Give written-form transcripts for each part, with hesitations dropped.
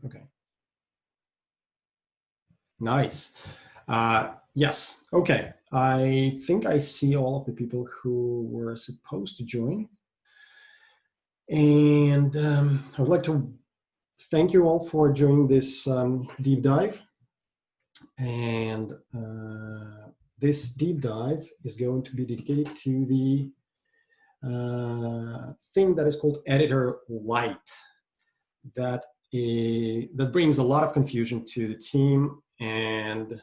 Okay. Nice. Yes. Okay. I think I see all of the people who were supposed to join. And I would like to thank you all for joining this deep dive. And this deep dive is going to be dedicated to the thing that is called Editor Lite. That brings a lot of confusion to the team, and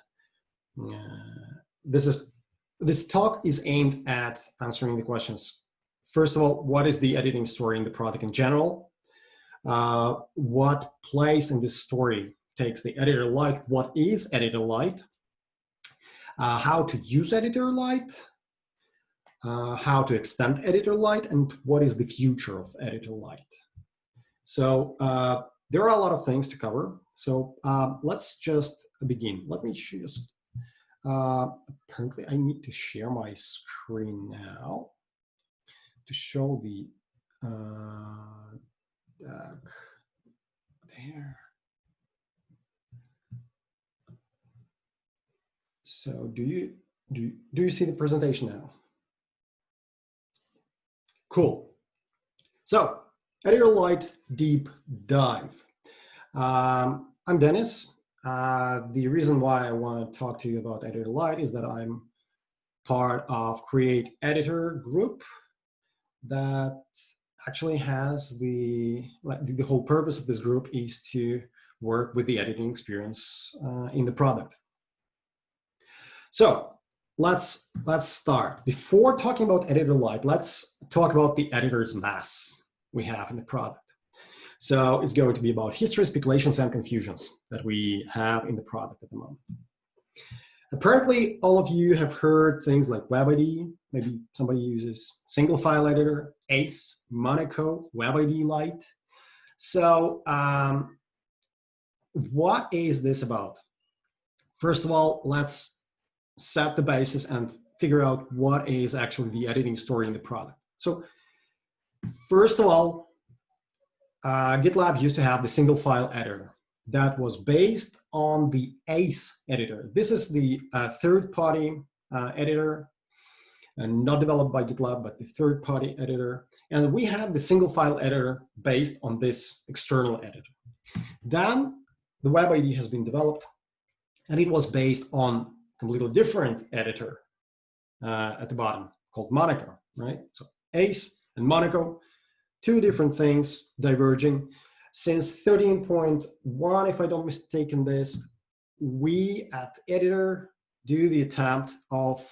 this talk is aimed at answering the questions. First of all, what is the editing story in the product in general? What place in this story takes the Editor Lite? What is Editor Lite? How to use Editor Lite? How to extend Editor Lite? And what is the future of Editor Lite? So there are a lot of things to cover. So let's just begin. Let me just, apparently I need to share my screen now to show the, there. So do you see the presentation now? Cool. So Editor Lite deep dive. I'm Dennis. The reason why I want to talk to you about Editor Lite is that I'm part of Create Editor group that actually has the whole purpose of this group is to work with the editing experience in the product. So let's start. Before talking about Editor Lite, let's talk about the editor's mass we have in the product. So it's going to be about history, speculations, and confusions that we have in the product at the moment. Apparently, all of you have heard things like WebID. Maybe somebody uses single file editor, ACE, Monaco, WebID Lite. So what is this about? First of all, let's set the basis and figure out what is actually the editing story in the product. So first of all, GitLab used to have the single file editor that was based on the ACE editor. This is the third-party editor, and not developed by GitLab, but the third-party editor. And we had the single file editor based on this external editor. Then the WebID has been developed, and it was based on a completely different editor at the bottom called Monaco, right? So ACE and Monaco, two different things diverging. Since 13.1, if I don't mistaken this, we at Editor do the attempt of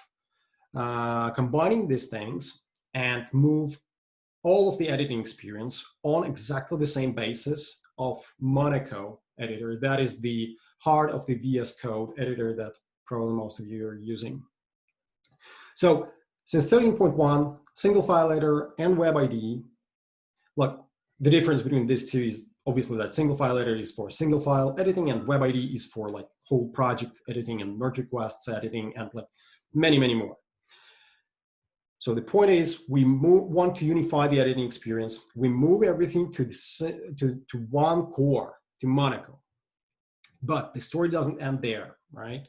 combining these things and move all of the editing experience on exactly the same basis of Monaco editor. That is the heart of the VS Code editor that probably most of you are using. So since 13.1, single file editor and WebID, look, the difference between these two is obviously that single file editor is for single file editing and WebID is for like whole project editing and merge requests editing and like many, many more. So the point is we want to unify the editing experience. We move everything to one core, to Monaco. But the story doesn't end there, right?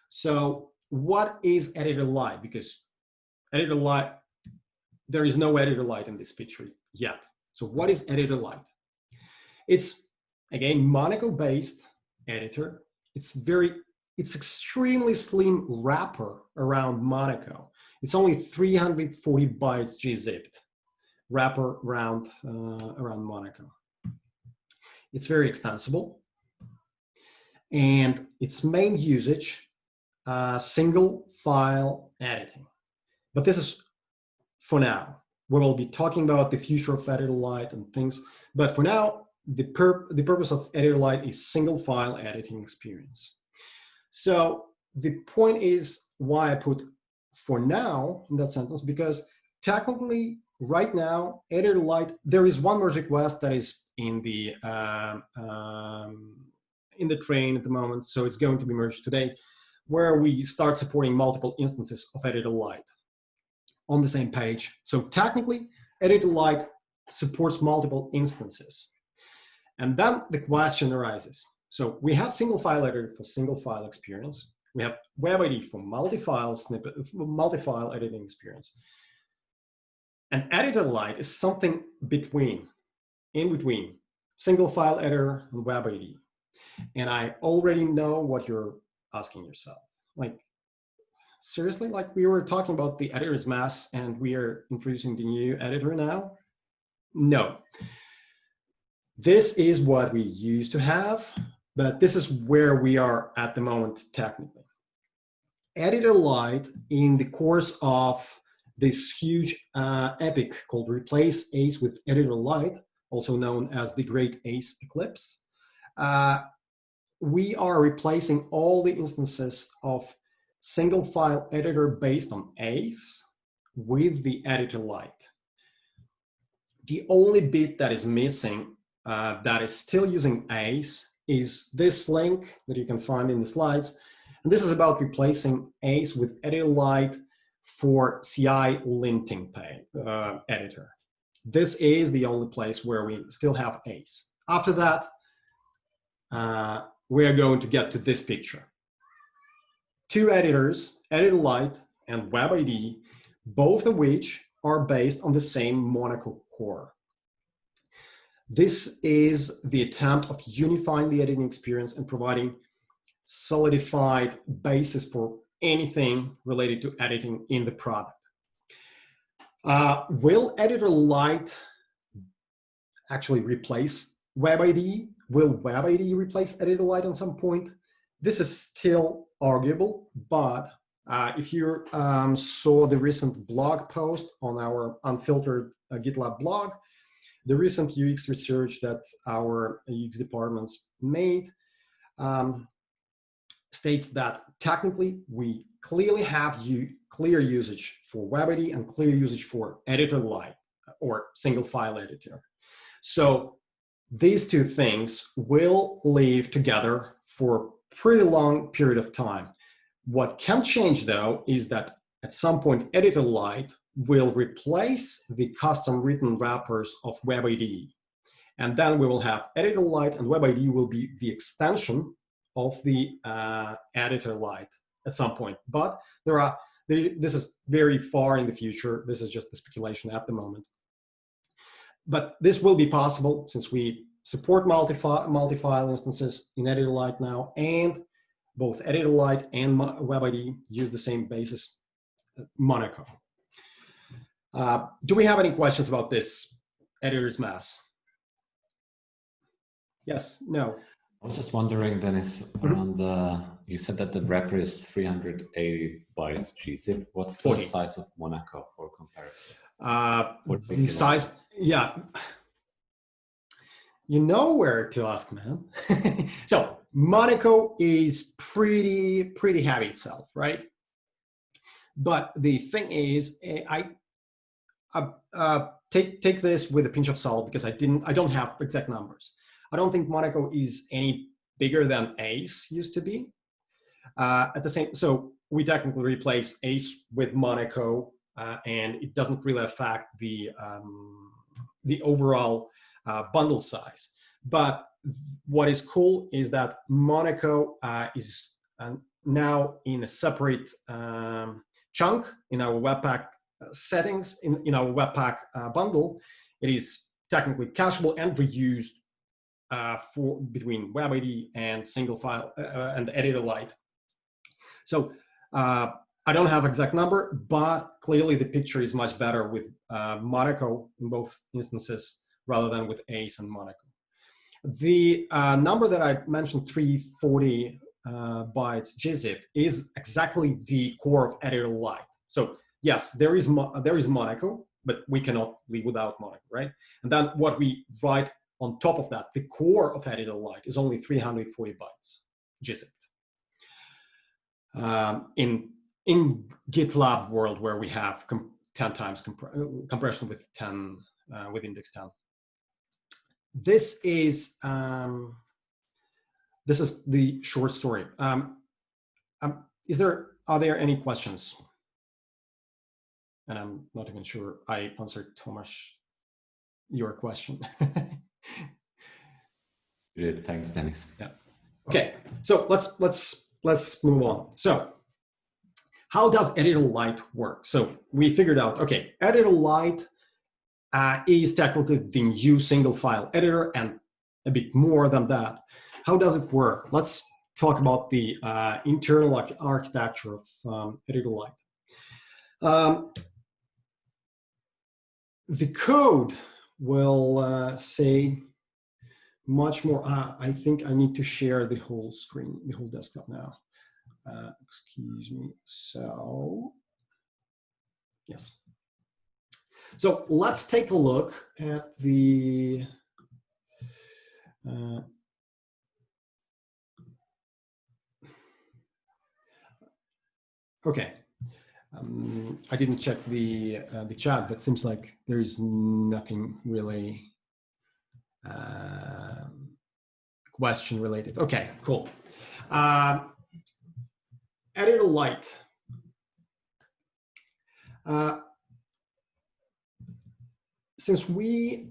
So what is Editor Lite? Because Editor Lite, there is no Editor Lite in this picture yet. So what is Editor Lite? It's, again, Monaco-based editor. It's extremely slim wrapper around Monaco. It's only 340 bytes gzipped wrapper around Monaco. It's very extensible. And its main usage, single file editing. But this is for now. We will be talking about the future of Editor Lite and things. But for now, the purpose of Editor Lite is single file editing experience. So the point is why I put for now in that sentence, because technically right now, Editor Lite, there is one merge request that is in the train at the moment. So it's going to be merged today, where we start supporting multiple instances of Editor Lite on the same page. So technically, Editor Lite supports multiple instances. And then the question arises. So we have single file editor for single file experience. We have WebID for multi-file snippet, multi-file editing experience. And Editor Lite is something in between single file editor and WebID. And I already know what you're asking yourself. Like, seriously, like we were talking about the editor's mess and we are introducing the new editor now? No. This is what we used to have, but this is where we are at the moment technically. Editor Lite, in the course of this huge epic called Replace ACE with Editor Lite, also known as the Great ACE Eclipse, we are replacing all the instances of single file editor based on ACE with the Editor Lite. The only bit that is missing that is still using ACE is this link that you can find in the slides. And this is about replacing ACE with Editor Lite for CI linting editor. This is the only place where we still have ACE. After that, we are going to get to this picture. Two editors, Editor Lite and WebID, both of which are based on the same Monaco core. This is the attempt of unifying the editing experience and providing solidified basis for anything related to editing in the product. Will Editor Lite actually replace WebID? Will WebID replace Editor Lite at some point? This is still arguable, but if you saw the recent blog post on our unfiltered GitLab blog, the recent UX research that our UX departments made states that technically we clearly have clear usage for WebID and clear usage for Editor Lite or single file editor. So these two things will live together for a pretty long period of time. What can change though is that at some point Editor Lite will replace the custom written wrappers of WebID. And then we will have Editor Lite and WebID will be the extension of the Editor Lite at some point. But this is very far in the future. This is just the speculation at the moment. But this will be possible since we support multi-file instances in Editor Lite now, and both Editor Lite and WebID use the same basis, Monaco. Do we have any questions about this editor's mess? Yes, no. I was just wondering, Dennis, around you said that the wrapper is 380 bytes gzip. What's the 40. size of Monaco for comparison? The size, yeah. You know where to ask, man. So Monaco is pretty heavy itself, right? But the thing is, take this with a pinch of salt because I don't have exact numbers. I don't think Monaco is any bigger than ACE used to be. So we technically replace ACE with Monaco, and it doesn't really affect the overall bundle size. But what is cool is that Monaco is now in a separate chunk in our Webpack settings, in our Webpack bundle. It is technically cacheable and reused for between WebID and single file and Editor Lite. So I don't have exact number, but clearly the picture is much better with Monaco in both instances rather than with ACE and Monaco. The number that I mentioned, 340 bytes gzip, is exactly the core of Editor Lite. So yes, there is Monaco, but we cannot live without Monaco, right? And then what we write on top of that, the core of Editor Lite is only 340 bytes gzip. In GitLab world where we have 10 times compression with index 10. This is the short story. Are there any questions? And I'm not even sure I answered Tomasz your question. Good. Thanks, Dennis. Yeah. Okay. So let's move on. So how does Editor Lite work? So we figured out, okay, Editor Lite is technically the new single file editor and a bit more than that. How does it work? Let's talk about the internal architecture of Editor Lite. The code will say much more. I think I need to share the whole screen, the whole desktop now. Excuse me. So, yes. So let's take a look at the okay. I didn't check the chat, but seems like there is nothing really question related. Okay, cool. Editor Lite. Since we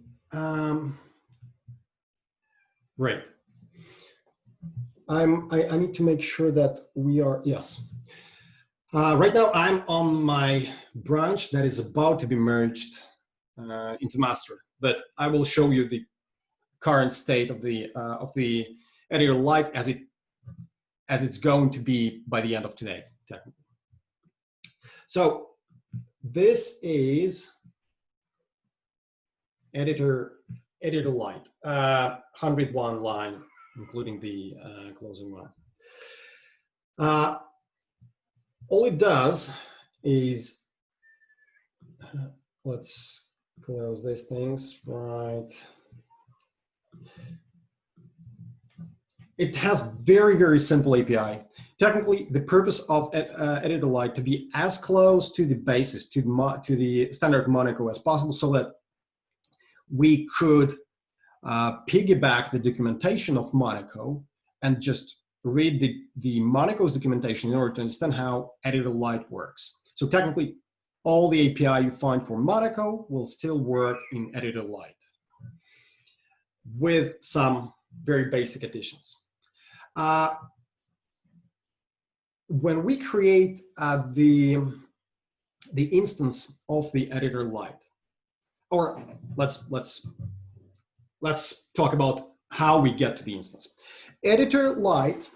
right, I need to make sure that we are, yes. Right now I'm on my branch that is about to be merged into master, but I will show you the current state of the Editor Lite as it's going to be by the end of today, technically. So this is Editor Lite, 101 line, including the closing one. All it does is, let's close these things, right. It has very, very simple API. Technically, the purpose of Editor Lite to be as close to the basis, to the standard Monaco as possible, so that we could piggyback the documentation of Monaco and just read the Monaco's documentation in order to understand how Editor Lite works. So technically, all the API you find for Monaco will still work in Editor Lite with some very basic additions. When we create the instance of the Editor Lite, or let's talk about how we get to the instance. Editor Lite,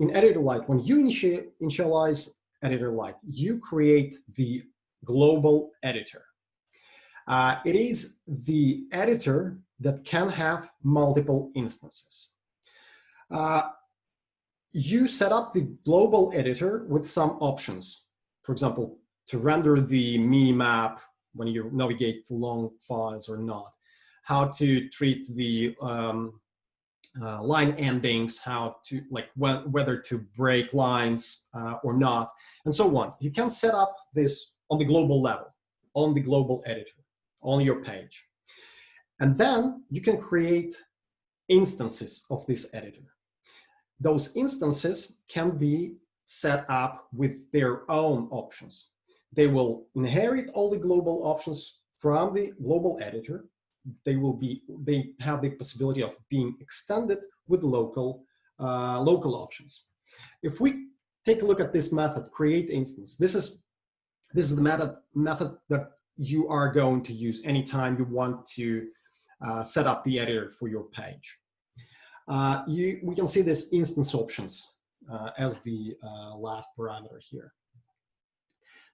in Editor Lite, when you initialize Editor Lite, you create the global editor. It is the editor that can have multiple instances. You set up the global editor with some options. For example, to render the mini-map when you navigate long files or not, how to treat the line endings, how to, like, whether to break lines or not, and so on. You can set up this on the global level, on the global editor, on your page. And then you can create instances of this editor. Those instances can be set up with their own options. They will inherit all the global options from the global editor. They have the possibility of being extended with local options. If we take a look at this method, create instance, this is the method that you are going to use anytime you want to set up the editor for your page. We can see this instance options as the last parameter here.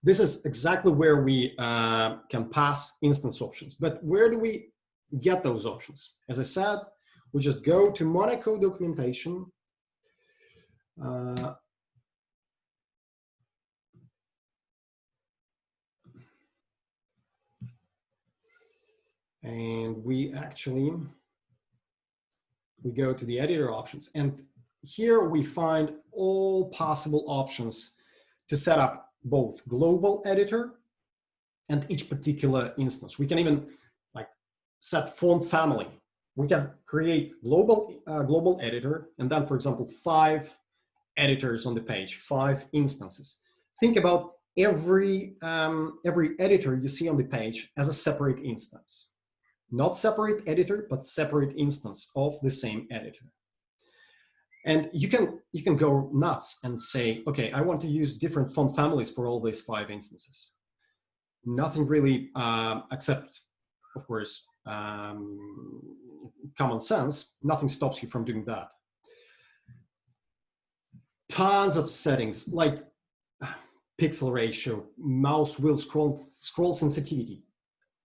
This is exactly where we can pass instance options. But where do we get those options? As I said, we just go to Monaco documentation. And we go to the editor options. And here we find all possible options to set up both global editor and each particular instance. We can even set font family. We can create global editor, and then, for example, 5 editors on the page, 5 instances. Think about every editor you see on the page as a separate instance. Not separate editor, but separate instance of the same editor. And you can go nuts and say, okay, I want to use different font families for all these 5 instances. Nothing really, except, of course, common sense. Nothing stops you from doing that. Tons of settings like pixel ratio, mouse wheel scroll sensitivity,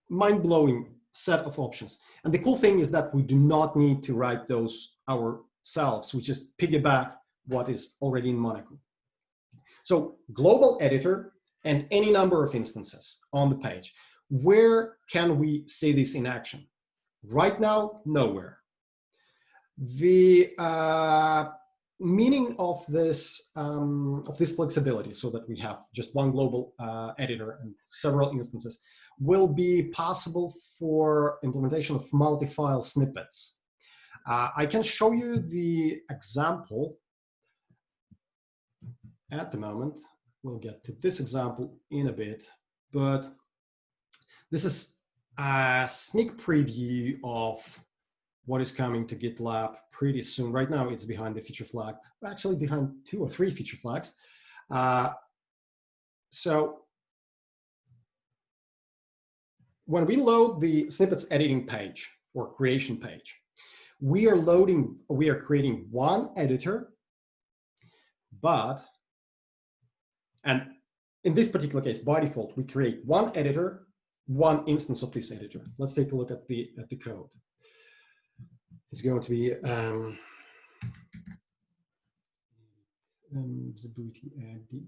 mind-blowing set of options. And the cool thing is that we do not need to write those ourselves. We just piggyback what is already in Monaco. So global editor and any number of instances on the page. Where can we see this in action? Right now, nowhere. The meaning of this flexibility, so that we have just one global editor and several instances, will be possible for implementation of multi-file snippets. I can show you the example at the moment. We'll get to this example in a bit, but this is a sneak preview of what is coming to GitLab pretty soon. Right now, it's behind the feature flag, actually behind 2 or 3 feature flags. So when we load the snippets editing page or creation page, we are creating one editor, and in this particular case, by default, we create one editor, one instance of this editor. Let's take a look at the code. It's going to be visibility edit.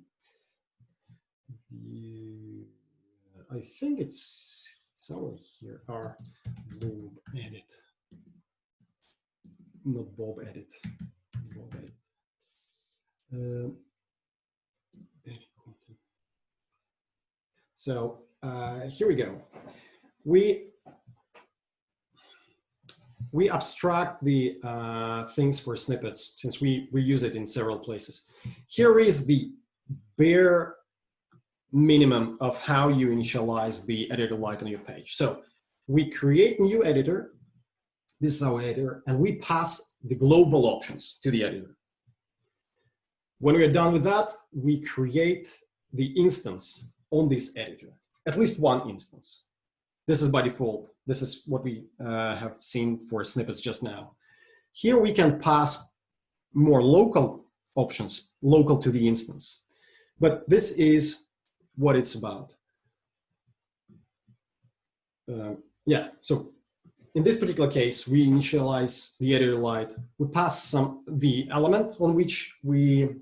I think it's somewhere here. Our Bob edit, not Bob edit. Bob edit. Edit content. So here we go. We abstract the things for snippets since we use it in several places. Here is the bare minimum of how you initialize the Editor Lite on your page. So we create new editor. This is our editor, and we pass the global options to the editor. When we're done with that, we create the instance on this editor, at least one instance. This is by default. This is what we have seen for snippets just now. Here we can pass more local options, local to the instance. But this is what it's about. Yeah, so in this particular case, we initialize the Editor Lite. We pass the element on which to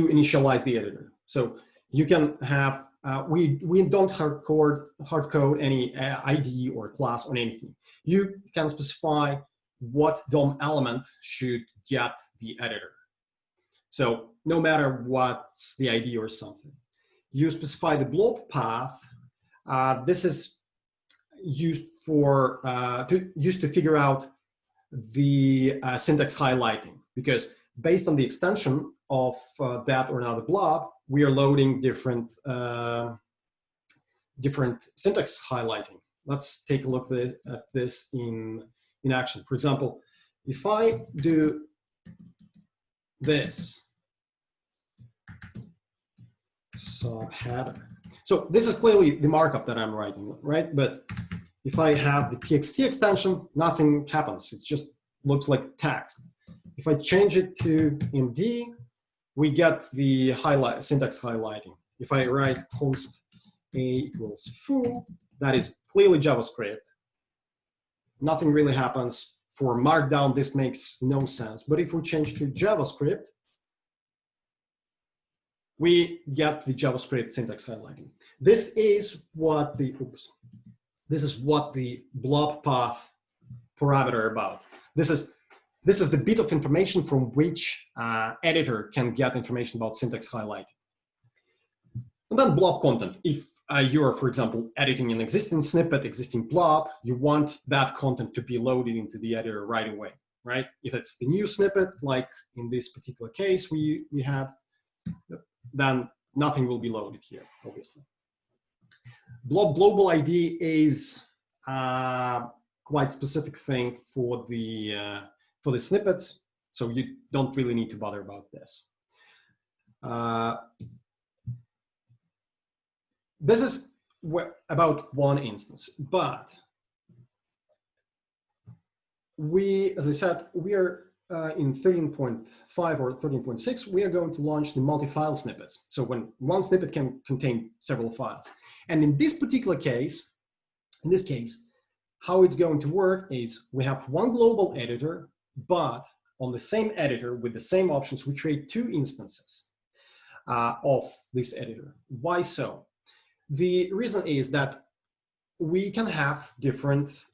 initialize the editor. So you can have, we don't hard code any ID or class or anything. You can specify what DOM element should get the editor. So no matter what's the ID or something. You specify the blob path. This is used for to figure out the syntax highlighting, because based on the extension of that or another blob, we are loading different syntax highlighting. Let's take a look at this in action. For example, if I do this subheader, so this is clearly the markup that I'm writing, right? But if I have the txt extension, nothing happens. It just looks like text. If I change it to MD, we get the syntax highlighting. If I write const a equals foo, that is clearly JavaScript. Nothing really happens. For Markdown, this makes no sense. But if we change to JavaScript, we get the JavaScript syntax highlighting. This is what the blob path parameter about. This is the bit of information from which editor can get information about syntax highlighting. And then blob content. If you're, for example, editing an existing snippet, existing blob, you want that content to be loaded into the editor right away, right? If it's the new snippet, like in this particular case we had, then nothing will be loaded here, obviously. Blob global ID is quite specific thing for the snippets, so you don't really need to bother about this. This is about one instance, but as I said, we are in 13.5 or 13.6, we are going to launch the multi-file snippets. So when one snippet can contain several files. And in this particular case, how it's going to work is we have one global editor, but on the same editor with the same options, we create two instances of this editor. Why so? The reason is that we can have different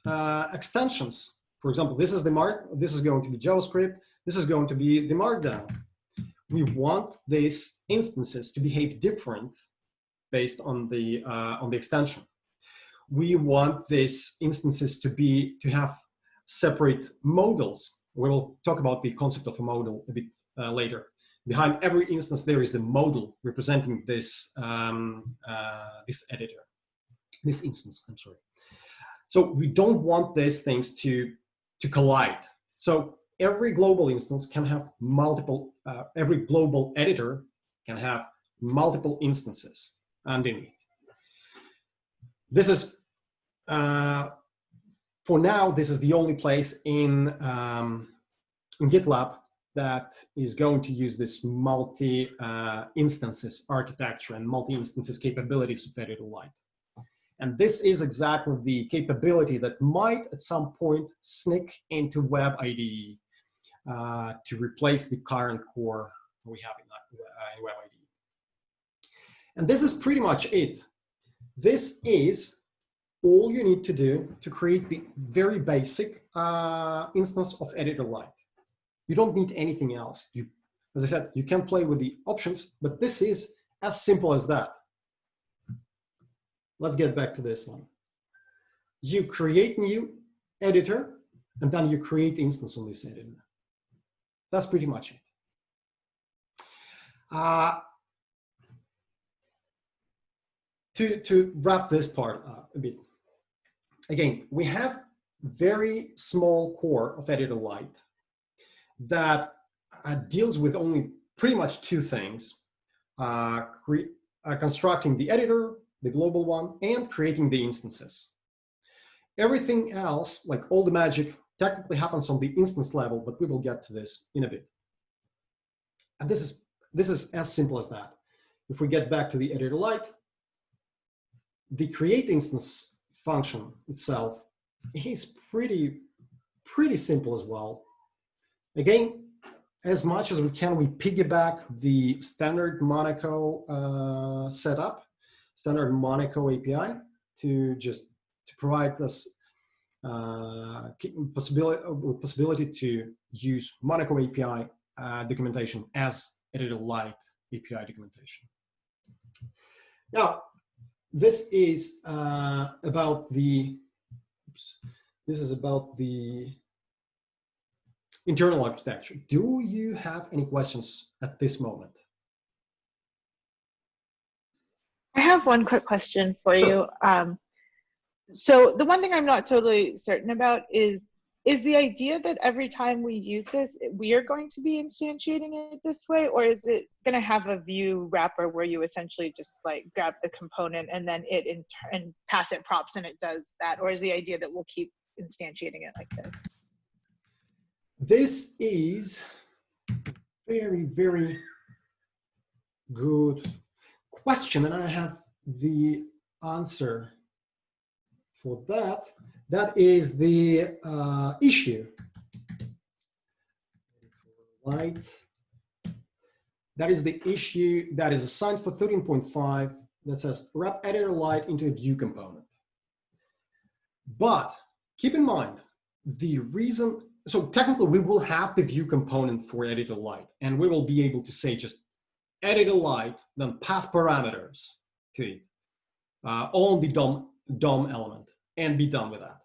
extensions. For example, this is going to be JavaScript, this is going to be the Markdown. We want these instances to behave different based on the extension. We want these instances to have separate modals. We will talk about the concept of a modal a bit later. Behind every instance, there is a modal representing this editor, this instance. I'm sorry. So we don't want these things to collide. So every global instance can have multiple. Every global editor can have multiple instances underneath. This is, for now, this is the only place in GitLab that is going to use this multi-instances architecture and multi-instances capabilities of Editor Lite. And this is exactly the capability that might at some point sneak into Web IDE to replace the current core we have in Web IDE. And this is pretty much it. This is all you need to do to create the very basic instance of Editor Lite. You don't need anything else. As I said, you can play with the options, but this is as simple as that. Let's get back to this one. You create new editor, and then you create instance on this editor. That's pretty much it. To wrap this part up a bit, again, we have very small core of Editor Lite that deals with only pretty much two things, constructing the editor, the global one, and creating the instances. Everything else, like all the magic, technically happens on the instance level, but we will get to this in a bit. And this is as simple as that. If we get back to the Editor Lite, the create instance function itself is pretty simple as well. Again, as much as we can, we piggyback the standard Monaco setup, standard Monaco API to provide us possibility to use Monaco API documentation as Editor Lite API documentation. Now, this is about the internal architecture. Do you have any questions at this moment? I have one quick question for you. So the one thing I'm not totally certain about is the idea that every time we use this, we are going to be instantiating it this way, or is it going to have a view wrapper where you essentially just like grab the component and then it and pass it props and it does that, or is the idea that we'll keep instantiating it like this? This is very, very good question, and I have the answer for that. That is the issue. Lite. That is the issue that is assigned for 13.5 that says wrap Editor Lite into a view component. But keep in mind, the reason, so technically we will have the view component for Editor Lite, and we will be able to say just Editor Lite, then pass parameters to it on the DOM element and be done with that.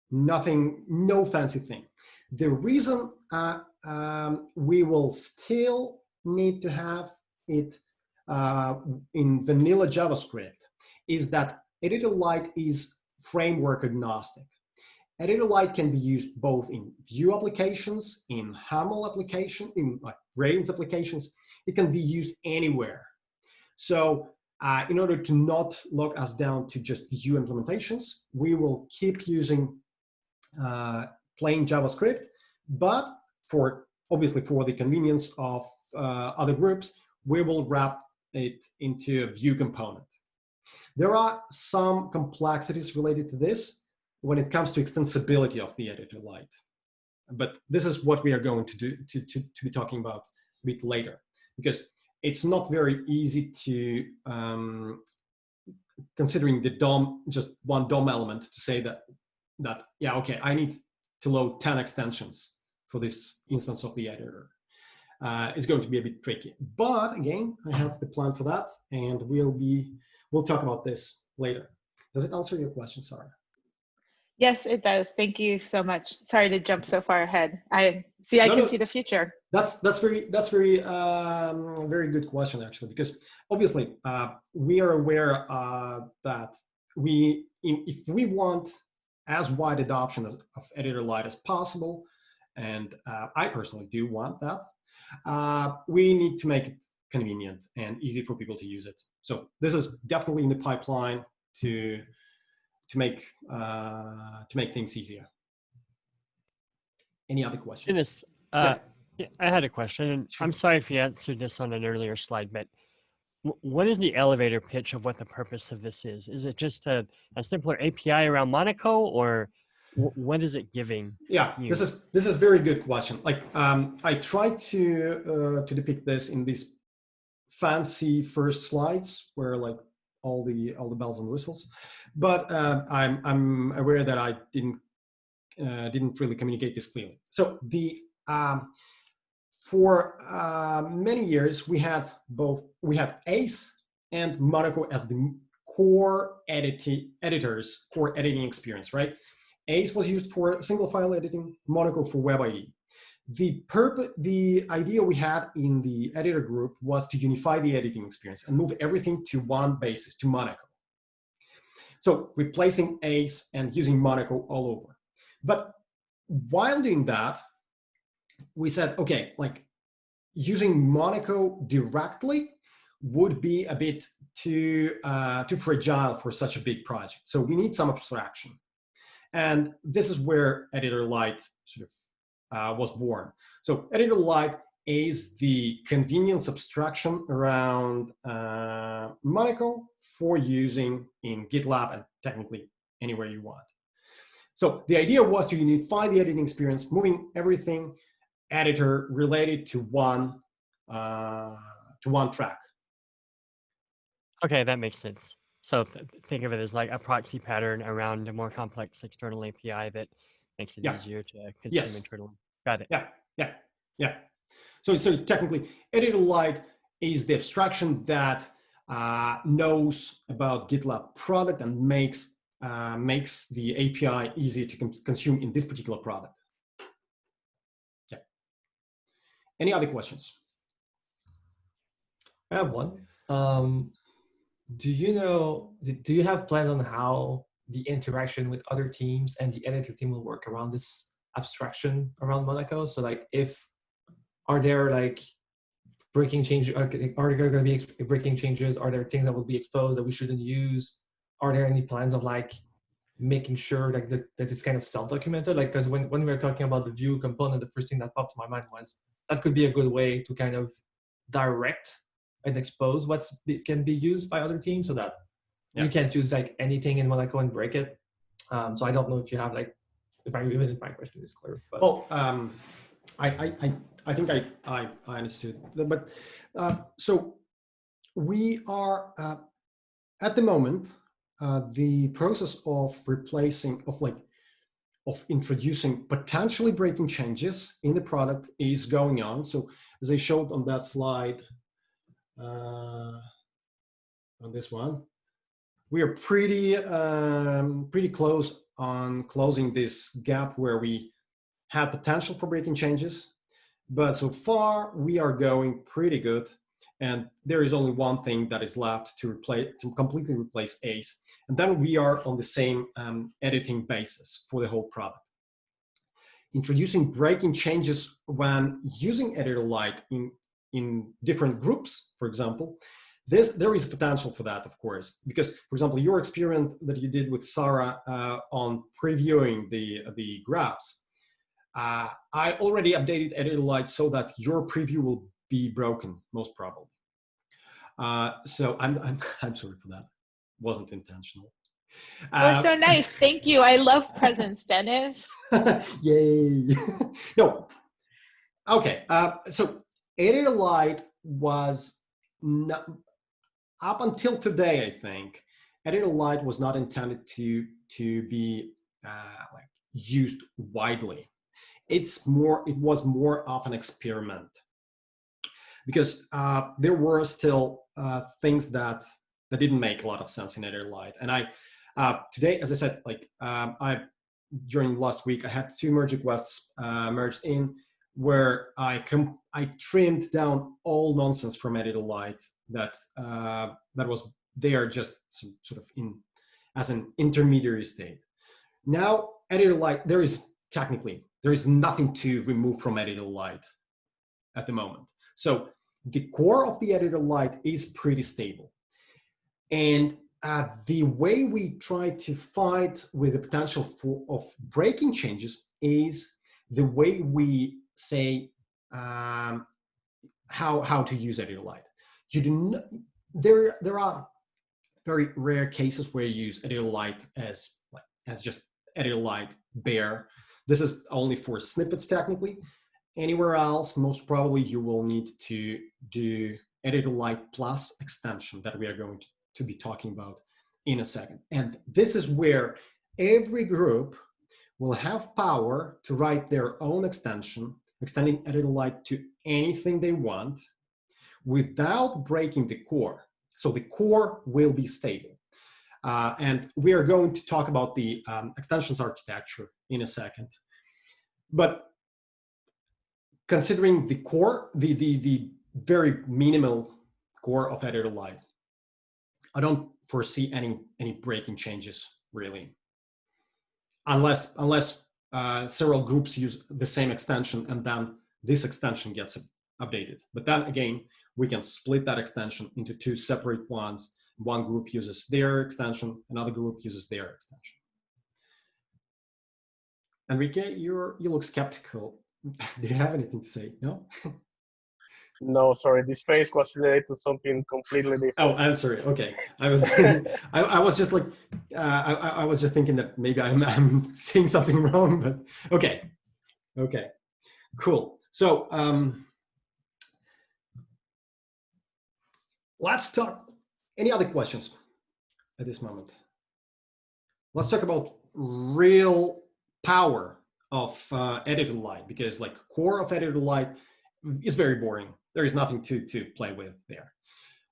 Nothing, no fancy thing. The reason we will still need to have it in vanilla JavaScript is that Editor Lite is framework agnostic. Editor Lite can be used both in Vue applications, in HAML application, in like Rails applications. It can be used anywhere. So in order to not lock us down to just Vue implementations, we will keep using plain JavaScript, but obviously for the convenience of other groups, we will wrap it into a Vue component. There are some complexities related to this when it comes to extensibility of the Editor Lite, but this is what we are going to do to be talking about a bit later, because it's not very easy to considering the DOM, just one DOM element, to say that yeah, okay, I need to load 10 extensions for this instance of the editor. It's going to be a bit tricky, but again, I have the plan for that, and we'll talk about this later. Does it answer your question, Sarah? Yes, it does. Thank you so much. Sorry to jump so far ahead. I can see the future. That's very very good question, actually, because obviously we are aware that if we want as wide adoption of Editor Lite as possible, and I personally do want that, we need to make it convenient and easy for people to use it. So this is definitely in the pipeline to make things easier. Any other questions? Dennis, Yeah. I had a question, and Sure. I'm sorry if you answered this on an earlier slide, but what is the elevator pitch of what the purpose of this is? Is it just a simpler API around Monaco, or what is it giving? Yeah, you? this is very good question. Like I tried to depict this in these fancy first slides where like all the bells and whistles, but I'm aware that I didn't really communicate this clearly. So for many years we had ACE and Monaco as the core editing experience, right? ACE was used for single file editing, Monaco for web ID. The idea we had in the editor group was to unify the editing experience and move everything to one basis, to Monaco. So replacing ACE and using Monaco all over. But while doing that, we said, okay, like using Monaco directly would be a bit too fragile for such a big project. So we need some abstraction. And this is where Editor Lite sort of was born. So Editor Lite is the convenience abstraction around Monaco for using in GitLab and technically anywhere you want. So the idea was to unify the editing experience, moving everything editor related to one track. Okay, that makes sense. So think of it as like a proxy pattern around a more complex external API that makes it easier to consume internally. Got it. Yeah. So technically, Editor Lite is the abstraction that knows about GitLab product and makes the API easy to consume in this particular product. Yeah. Any other questions? I have one. Do you have plans on how the interaction with other teams and the editor team will work around this abstraction around Monaco? So like are there like breaking changes? Are there going to be breaking changes? Are there things that will be exposed that we shouldn't use? Are there any plans of like making sure like that it's kind of self-documented? Like, because when we were talking about the Vue component, the first thing that popped to my mind was that could be a good way to kind of direct and expose what can be used by other teams, so that you can't use like anything in Monaco and break it. So I don't know if you have like, even if my question is clear. But. Well, I think I understood. But so we are at the moment the process of introducing potentially breaking changes in the product is going on. So as I showed on that slide, on this one, we are pretty close on closing this gap where we have potential for breaking changes, but so far we are going pretty good. and there is only one thing that is left to completely replace Ace. And then we are on the same editing basis for the whole product. Introducing breaking changes when using Editor Lite in different groups, for example, there is potential for that, of course, because, for example, your experiment that you did with Sarah on previewing the graphs, I already updated Editor Lite so that your preview will be broken, most probably. So I'm sorry for that. Wasn't intentional. Oh, so nice. Thank you. I love presents, Dennis. Yay. No. Okay. So Editor Lite was not, up until today, I think, Editor Lite was not intended to be like used widely. It was more of an experiment, because there were still things that didn't make a lot of sense in Editor Lite. And today, as I said, like during last week, I had 2 merge requests merged in, where I trimmed down all nonsense from Editor Lite that was there just sort of as an intermediary state. Now, Editor Lite, there is nothing to remove from Editor Lite at the moment. So the core of the Editor Lite is pretty stable. And the way we try to fight with the potential of breaking changes is the way we say how to use Editor Lite. You do not, there are very rare cases where you use Editor Lite as just Editor Lite bare. This is only for snippets technically. Anywhere else, most probably you will need to do Editor Lite plus extension that we are going to be talking about in a second. And this is where every group will have power to write their own extension, extending Editor Lite to anything they want without breaking the core. So the core will be stable. And we are going to talk about the extensions architecture in a second. But considering the core, the very minimal core of Editor Lite, I don't foresee any breaking changes really, unless several groups use the same extension and then this extension gets updated. But then again, we can split that extension into 2 separate ones. One group uses their extension, another group uses their extension. Enrique, you look skeptical. Do you have anything to say? No? No, sorry. This phrase was related to something completely different. Oh, I'm sorry. Okay, I was I was just like I was just thinking that maybe I'm saying something wrong, but okay, cool. So let's talk. Any other questions at this moment? Let's talk about real power of Editor Lite, because like core of Editor Lite is very boring. There is nothing to play with there.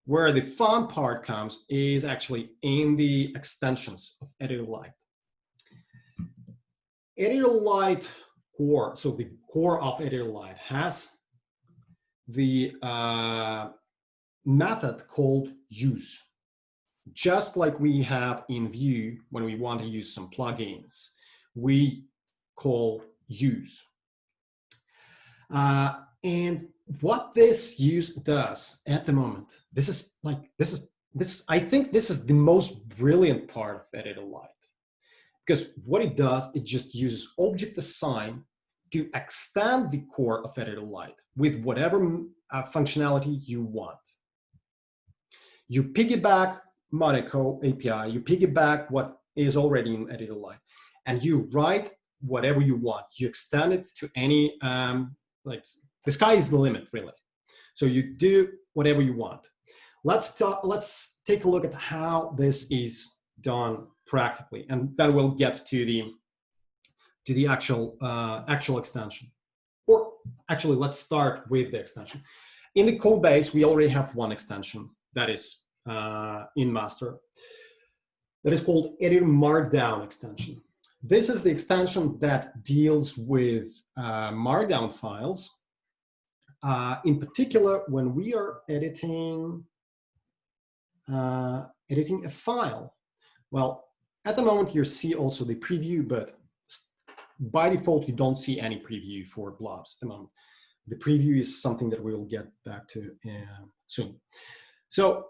Where the fun part comes is actually in the extensions of Editor Lite. Editor Lite core, so the core of Editor Lite has the method called use. Just like we have in Vue when we want to use some plugins, we call use. And what this use does at the moment, I think this is the most brilliant part of Editor Lite. Because what it does, it just uses object assign to extend the core of Editor Lite with whatever functionality you want. You piggyback Monaco API, you piggyback what is already in Editor Lite, and you write whatever you want. You extend it to any, the sky is the limit, really. So you do whatever you want. Let's take a look at how this is done practically, and then we'll get to the actual extension. Or actually, let's start with the extension. In the code base, we already have one extension that is in master. That is called Editor Markdown extension. This is the extension that deals with Markdown files in particular, when we are editing a file. Well, at the moment you see also the preview, but by default you don't see any preview for blobs at the moment. The preview is something that we will get back to soon. So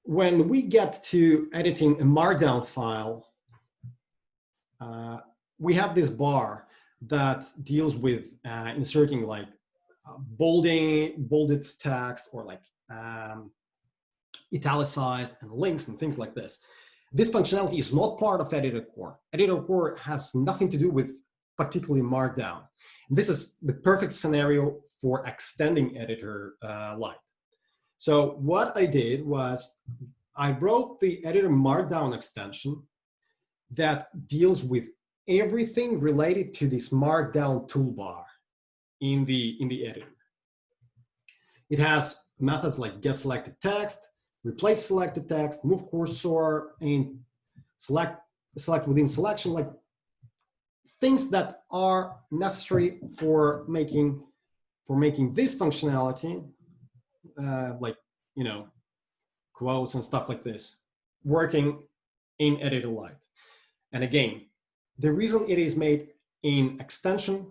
when we get to editing a Markdown file, we have this bar that deals with inserting like bolded text or like italicized and links and things like this. This functionality is not part of Editor Core. Editor Core has nothing to do with particularly Markdown. This is the perfect scenario for extending Editor Lite. So what I did was I wrote the Editor Markdown extension that deals with everything related to this Markdown toolbar in the editor. It has methods like get selected text, replace selected text, move cursor, and select within selection, like things that are necessary for making this functionality, like, you know, quotes and stuff like this, working in Editor Lite. And again, the reason it is made in extension,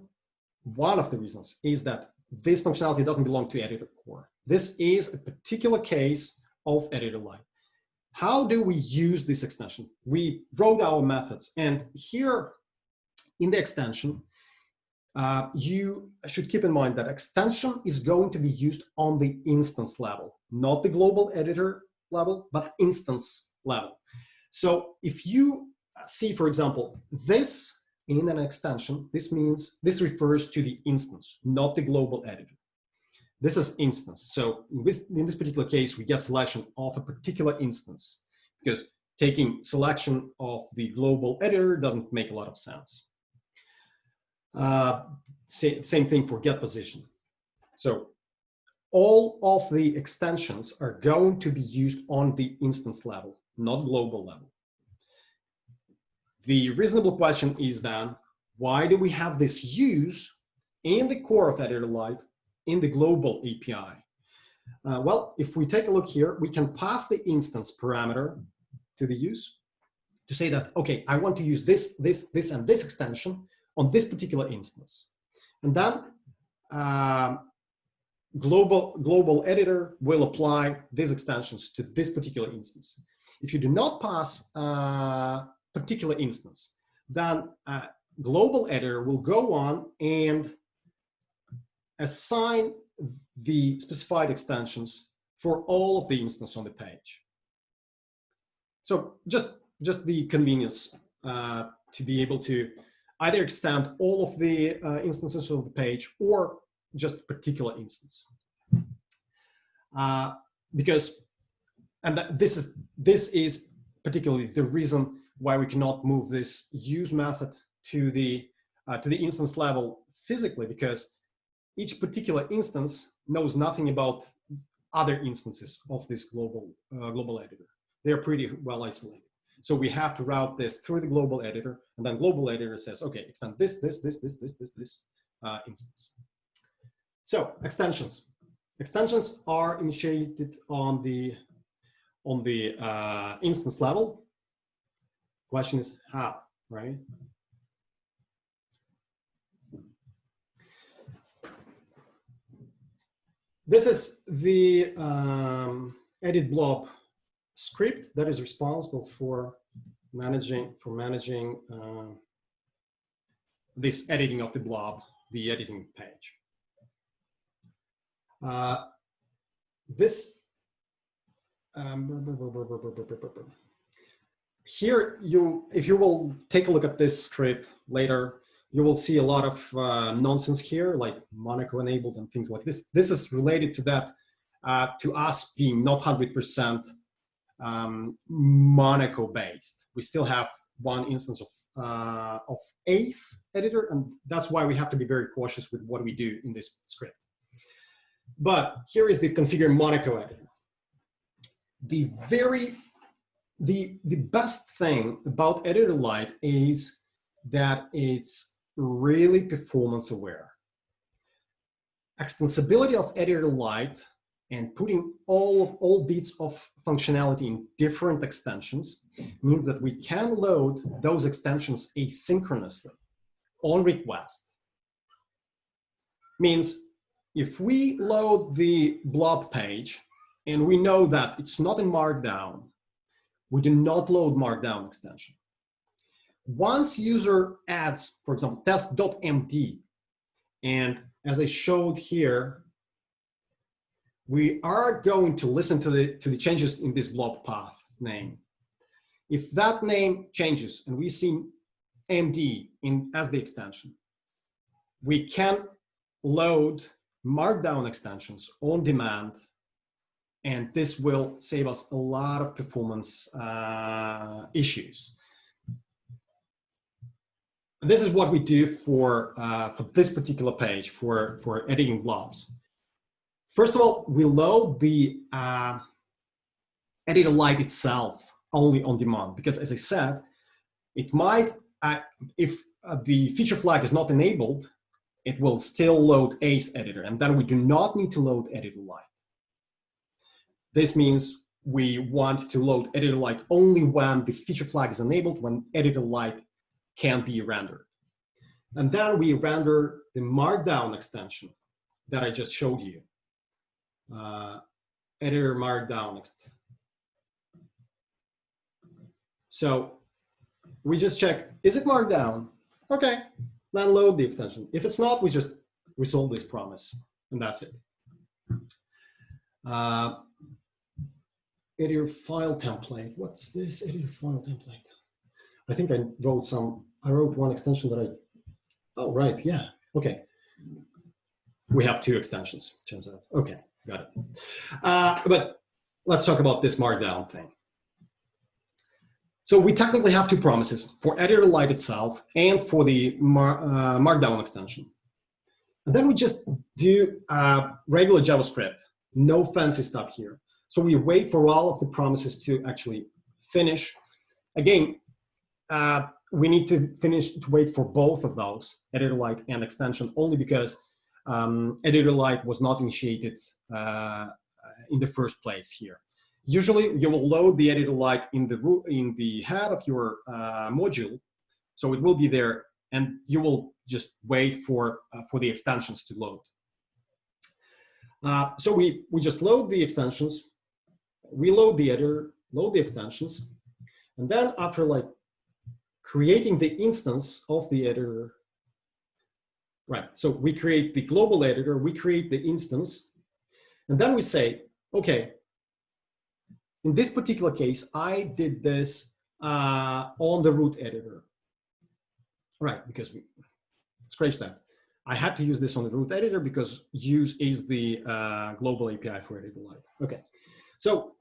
one of the reasons is that this functionality doesn't belong to Editor Core. This is a particular case of Editor Lite. How do we use this extension? We wrote our methods, and here in the extension, you should keep in mind that extension is going to be used on the instance level, not the global editor level, but instance level. So if you see, for example, this in an extension, this refers to the instance, not the global editor. This is instance. So in this particular case, we get selection of a particular instance, because taking selection of the global editor doesn't make a lot of sense. Same thing for get position. So all of the extensions are going to be used on the instance level, not global level. The reasonable question is then, why do we have this use in the core of Editor Lite in the global API? Well, if we take a look here, we can pass the instance parameter to the use to say that, okay, I want to use this, and this extension on this particular instance. And then global editor will apply these extensions to this particular instance. If you do not pass particular instance, then global editor will go on and assign the specified extensions for all of the instances on the page. So just the convenience to be able to either extend all of the instances of the page or just particular instance. Because, and this is particularly the reason why we cannot move this use method to the instance level physically, because each particular instance knows nothing about other instances of this global editor. They're pretty well isolated. So we have to route this through the global editor, and then global editor says, okay, extend this instance. So extensions. Extensions are initiated on the instance level. Question is how, right? This is the edit blob script that is responsible for managing this editing of the blob, the editing page. Here, if you will take a look at this script later, you will see a lot of nonsense here, like Monaco enabled and things like this. This is related to that, to us being not 100% Monaco based. We still have one instance of ACE editor, and that's why we have to be very cautious with what we do in this script. But here is the configure Monaco editor. The best thing about Editor Lite is that it's really performance aware. extensibility of Editor Lite and putting all bits of functionality in different extensions means that we can load those extensions asynchronously on request. Means if we load the blob page and we know that it's not in Markdown, we do not load Markdown extension. Once user adds, for example, test.md, and as I showed here, we are going to listen to the changes in this blob path name. If that name changes and we see MD as the extension, we can load Markdown extensions on demand, and this will save us a lot of performance issues. And this is what we do for this particular page for editing blobs. First of all, we load the Editor Lite itself only on demand, because as I said, it might, if the feature flag is not enabled, it will still load Ace Editor, and then we do not need to load Editor Lite. This means we want to load Editor Lite only when the feature flag is enabled, when Editor Lite can be rendered. And then we render the Markdown extension that I just showed you. Editor Markdown next. So we just check, is it Markdown? Okay, then load the extension. If it's not, we just resolve this promise, and that's it. Editor file template. What's this editor file template? I think I wrote one extension that oh, right, yeah, okay. We have two extensions, turns out. Okay, got it. But let's talk about this Markdown thing. So we technically have two promises, for Editor Lite itself and for the Markdown extension. And then we just do regular JavaScript, no fancy stuff here. So we wait for all of the promises to actually finish. Again, we need to wait for both of those, Editor Lite and extension, only because Editor Lite was not initiated in the first place here. Usually, you will load the Editor Lite in the head of your module, so it will be there, and you will just wait for the extensions to load. So we just load the extensions, reload the editor, load the extensions, and then after like creating the instance of the editor, right? So we create the global editor, we create the instance, and then we say, okay, in this particular case, I did this on the root editor, right? Because we scratch that. I had to use this on the root editor because use is the global API for Editor Lite. Okay, so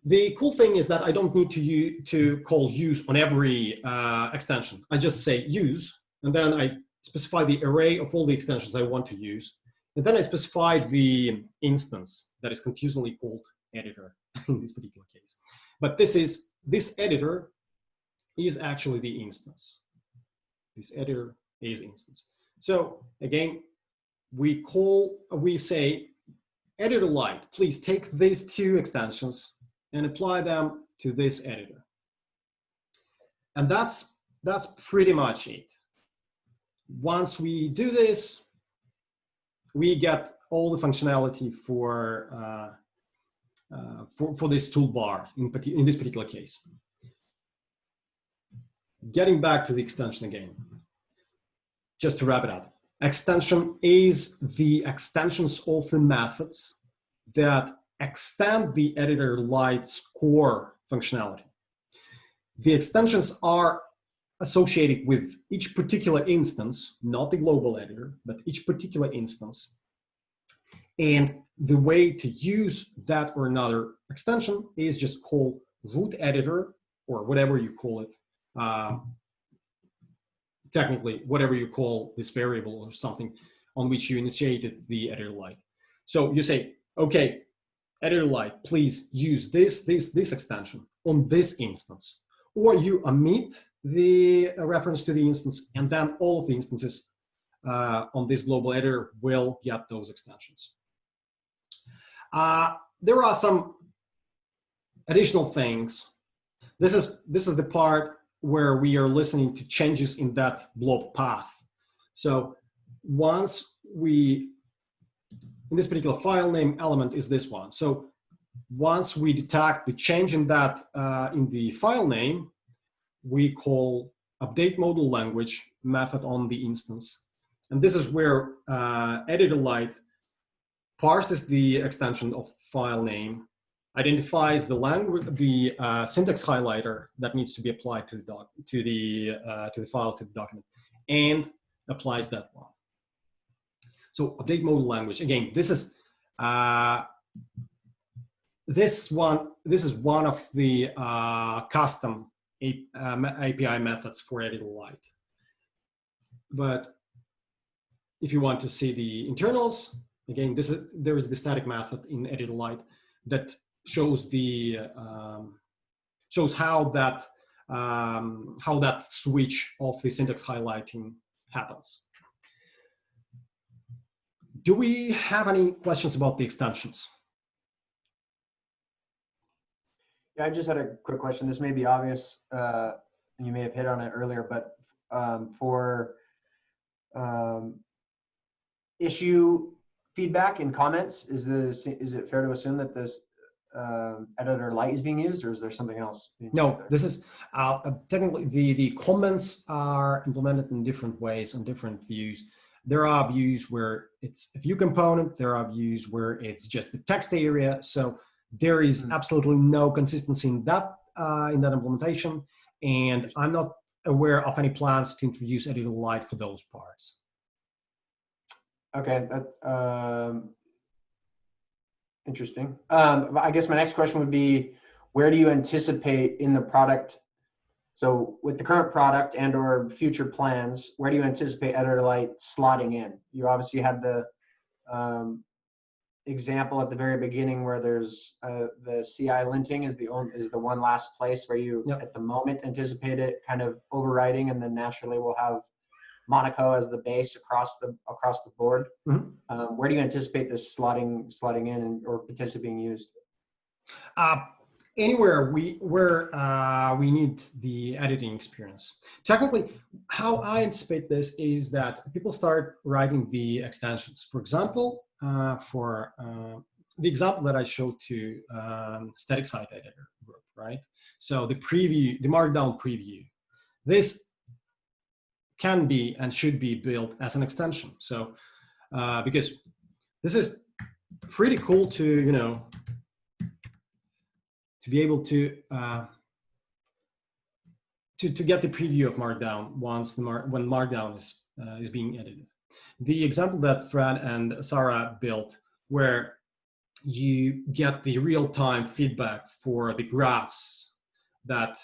the cool thing is that I don't need to call use on every extension. I just say use, and then I specify the array of all the extensions I want to use, and then I specify the instance that is confusingly called editor in this particular case. But this editor is actually the instance. This editor is instance. So again, we say, Editor Lite, please take these two extensions and apply them to this editor. And that's pretty much it. Once we do this, we get all the functionality for this toolbar in this particular case. Getting back to the extension again, just to wrap it up. Extension is the extensions of the methods that extend the Editor Lite's core functionality. The extensions are associated with each particular instance, not the global editor, but each particular instance. And the way to use that or another extension is just call root editor, or whatever you call it. Technically, whatever you call this variable or something on which you initiated the Editor Lite. So you say, okay, Editor Lite, please use this extension on this instance. Or you omit the reference to the instance, and then all of the instances on this global editor will get those extensions. There are some additional things. This is the part where we are listening to changes in that blob path. So once we, in this particular file name element is this one. So once we detect the change in that in the file name, we call update modal language method on the instance. And this is where Editor Lite parses the extension of file name, identifies the language, the syntax highlighter that needs to be applied to the file, to the document, and applies that one. So update modal language. Again, this is one of the custom API methods for Editor Lite. But if you want to see the internals, again, there is the static method in Editor Lite that shows how that switch of the syntax highlighting happens. Do we have any questions about the extensions? Yeah, I just had a quick question. This may be obvious, and you may have hit on it earlier, but for issue feedback and comments, is it fair to assume that this Editor Lite is being used, or is there something else? No, this is technically the comments are implemented in different ways on different views. There are views where it's a view component. There are views where it's just the text area. So there is absolutely no consistency in that implementation, and I'm not aware of any plans to introduce Editor Lite for those parts. Okay, that interesting. I guess my next question would be, where do you anticipate in the product? So with the current product and or future plans, where do you anticipate Editor Lite slotting in? You obviously had the example at the very beginning where there's the CI linting is the one last place where you at the moment anticipate it kind of overriding, and then naturally we'll have Monaco as the base across the board. Mm-hmm. Where do you anticipate this slotting in or potentially being used? Anywhere where we need the editing experience. Technically, how I anticipate this is that people start writing the extensions. For example, for the example that I showed to static site editor group, right? So the preview, the Markdown preview, this can be and should be built as an extension. So because this is pretty cool to to be able to get the preview of Markdown when Markdown is being edited. The example that Fred and Sarah built, where you get the real-time feedback for the graphs that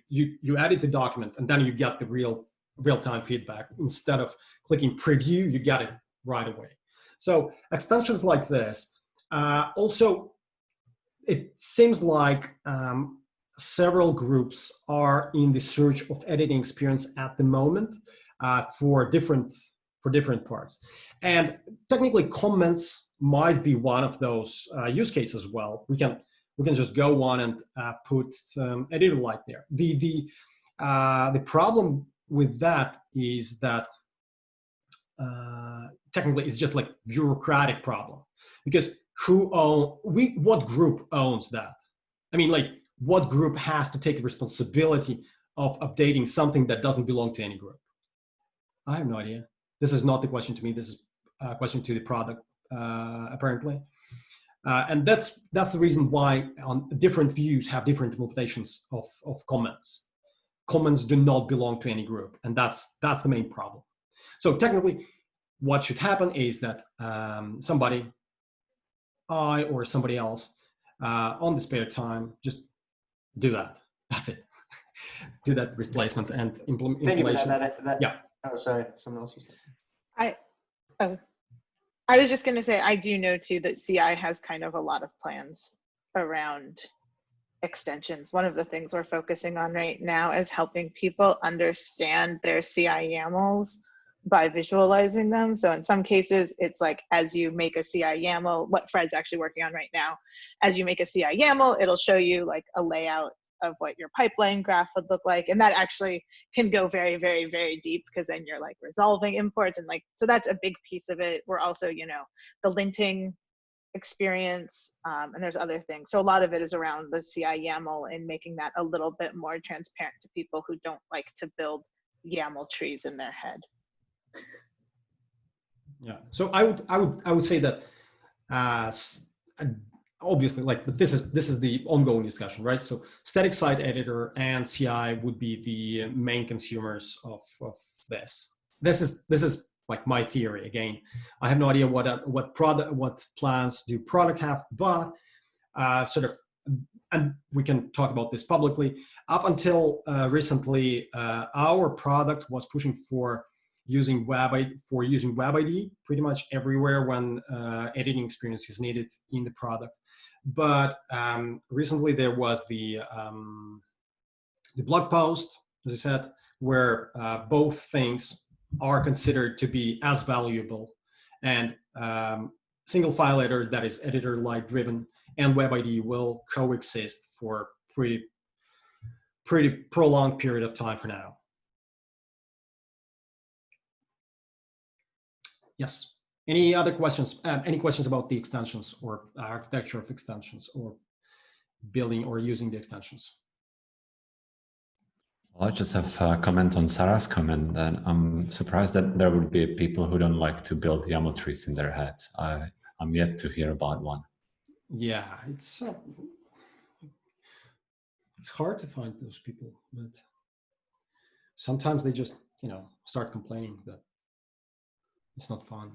you edit the document, and then you get the real-time feedback. Instead of clicking preview, you get it right away. So extensions like this. Also, it seems like several groups are in the search of editing experience at the moment for different parts. And technically, comments might be one of those use cases as well. We can just go on and put Editor Lite there. The problem with that is that technically it's just like bureaucratic problem, because what group owns that? I mean, like, what group has to take the responsibility of updating something that doesn't belong to any group? I have no idea. This is not the question to me. This is a question to the product, apparently. And that's the reason why on different views have different implementations of comments. Comments do not belong to any group, and that's the main problem. So technically, what should happen is that somebody, I or somebody else, on the spare time, just do that. That's it. Do that replacement and implementation. Yeah. Oh, sorry. Someone else was. I was just going to say, I do know too that CI has kind of a lot of plans around extensions. One of the things we're focusing on right now is helping people understand their CI YAMLs by visualizing them. So in some cases, it's like as you make a CI YAML, what Fred's actually working on right now, as you make a CI YAML, it'll show you like a layout of what your pipeline graph would look like. And that actually can go very, very, very deep, because then you're like resolving imports and like, so that's a big piece of it. We're also, you know, the linting experience, and there's other things. So a lot of it is around the CI YAML and making that a little bit more transparent to people who don't like to build YAML trees in their head. Yeah. So I would say that obviously, like, but this is the ongoing discussion, right? So static site editor and CI would be the main consumers of this. This is like my theory. Again, I have no idea what plans do product have, but sort of, and we can talk about this publicly. Up until recently, our product was pushing for using WebID pretty much everywhere when editing experience is needed in the product. But recently there was the blog post, as I said, where both things are considered to be as valuable, and single file editor that is Editor Lite driven and WebID will coexist for pretty prolonged period of time for now. Yes. Any other questions? Any questions about the extensions or architecture of extensions or building or using the extensions? Well, I just have a comment on Sarah's comment. That I'm surprised that there would be people who don't like to build YAML trees in their heads. I'm yet to hear about one. Yeah, it's hard to find those people, but sometimes they just, you know, start complaining that it's not fun.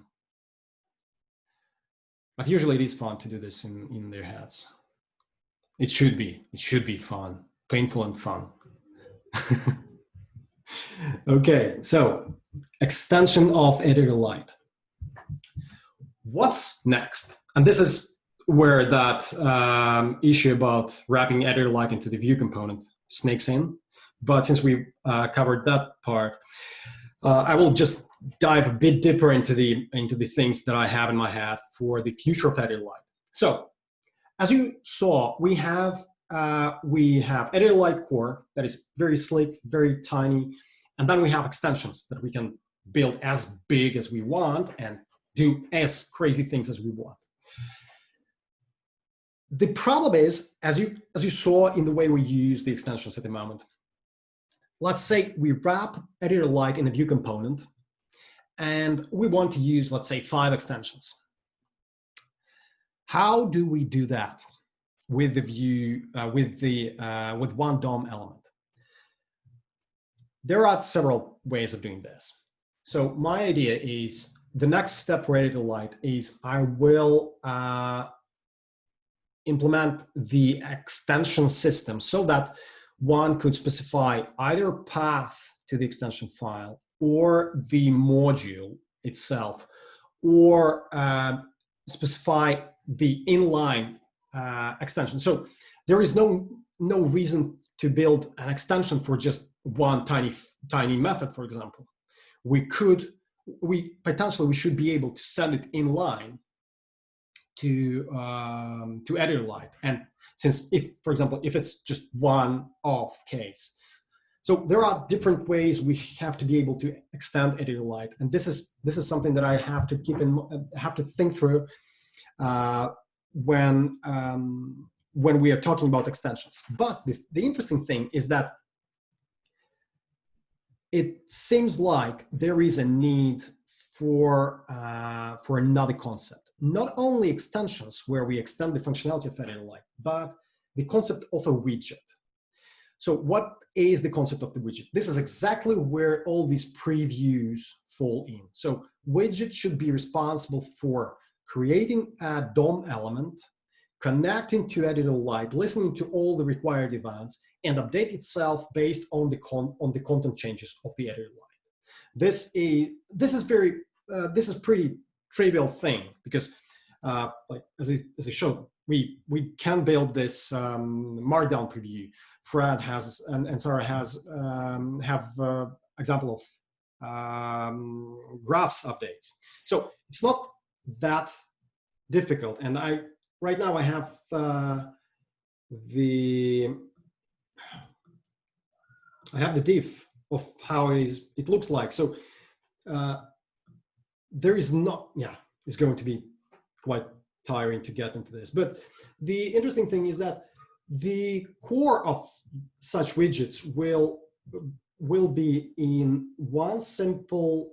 But usually it is fun to do this in their heads. It should be fun, painful and fun. Okay, so extension of Editor Lite. What's next? And this is where that issue about wrapping Editor Lite into the view component snakes in. But since we covered that part, I will just dive a bit deeper into the things that I have in my head for the future of Editor Lite. So, as you saw, we have Editor Lite core that is very slick, very tiny, and then we have extensions that we can build as big as we want and do as crazy things as we want. The problem is, as you saw in the way we use the extensions at the moment, let's say we wrap Editor Lite in a view component, and we want to use, let's say, 5 extensions. How do we do that with the view with one DOM element? There are several ways of doing this. So my idea is the next step for Editor Lite is I will implement the extension system so that one could specify either path to the extension file or the module itself, or specify the inline extension. So there is no reason to build an extension for just one tiny method, for example. We potentially should be able to send it inline to Editor Lite. And since for example, if it's just one off case, so there are different ways we have to be able to extend Editor Lite, and this is something that I have to think through when we are talking about extensions. But the interesting thing is that it seems like there is a need for another concept. Not only extensions where we extend the functionality of Editor Lite, but the concept of a widget. So what is the concept of the widget? This is exactly where all these previews fall in. So widget should be responsible for creating a DOM element, connecting to Editor Lite, listening to all the required events, and update itself based on the content changes of the Editor Lite. This is pretty trivial thing, because like as I showed, we can build this Markdown preview. Fred has and Sarah has have example of graphs updates. So it's not that difficult. And right now I have the diff of how it looks like. So there is not, it's going to be quite tiring to get into this. But the interesting thing is that the core of such widgets will be in one simple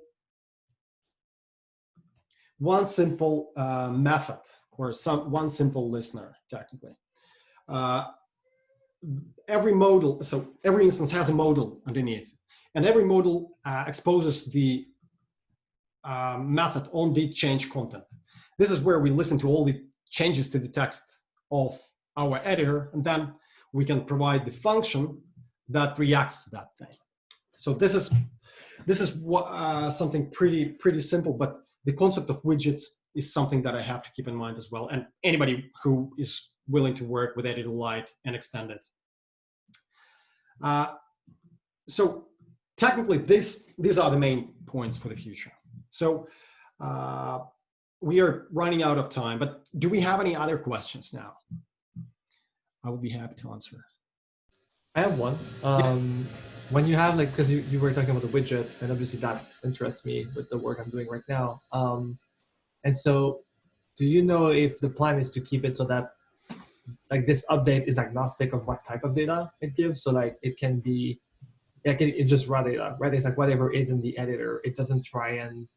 method, or one simple listener, technically. Every modal, so every instance has a modal underneath, and every modal exposes the method on the change content. This is where we listen to all the changes to the text of our editor, and then we can provide the function that reacts to that thing. So this is something pretty simple, but the concept of widgets is something that I have to keep in mind as well, and anybody who is willing to work with Editor Lite and extend it. So technically, these are the main points for the future. So we are running out of time, but do we have any other questions now? I will be happy to answer. I have one. When you have, like, because you were talking about the widget, and obviously that interests me with the work I'm doing right now. And so do you know if the plan is to keep it so that like this update is agnostic of what type of data it gives? So like it can be, like it's just raw data, right? It's like whatever is in the editor. It doesn't try and,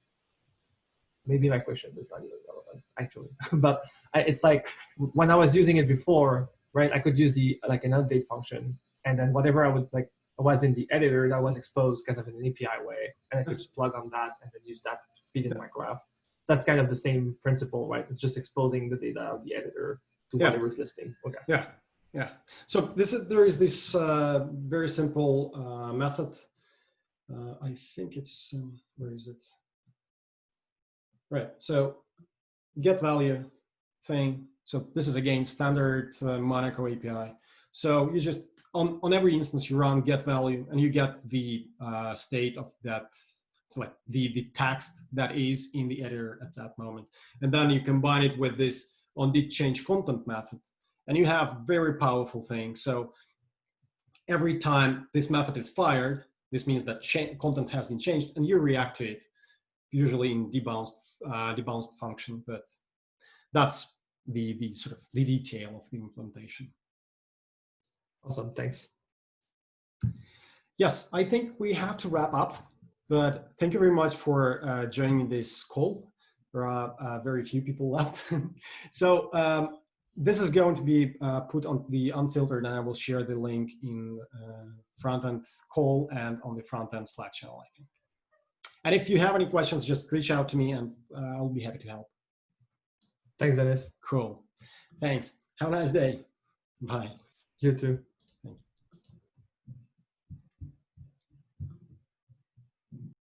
maybe my question is not even relevant actually, but it's like when I was using it before, right? I could use like an update function, and then whatever I would like was in the editor that was exposed because of an API way, and I could just plug on that and then use that to feed in my graph. That's kind of the same principle, right? It's just exposing the data of the editor to whatever it's listing. Okay. Yeah. So there is this very simple method. I think it's where is it? Right. So get value thing. So this is again standard Monaco API. So you just on every instance you run get value, and you get the state of that. So like the text that is in the editor at that moment, and then you combine it with this on the change content method, and you have very powerful things. So every time this method is fired, this means that content has been changed, and you react to it, usually in debounced function. But that's the sort of the detail of the implementation. Awesome, thanks. Yes, I think we have to wrap up, but thank you very much for joining this call. There are very few people left. So this is going to be put on the unfiltered, and I will share the link in front-end call and on the front-end Slack channel, I think. And if you have any questions, just reach out to me, and I'll be happy to help. Thanks, Dennis. Cool. Thanks. Have a nice day. Bye. You too.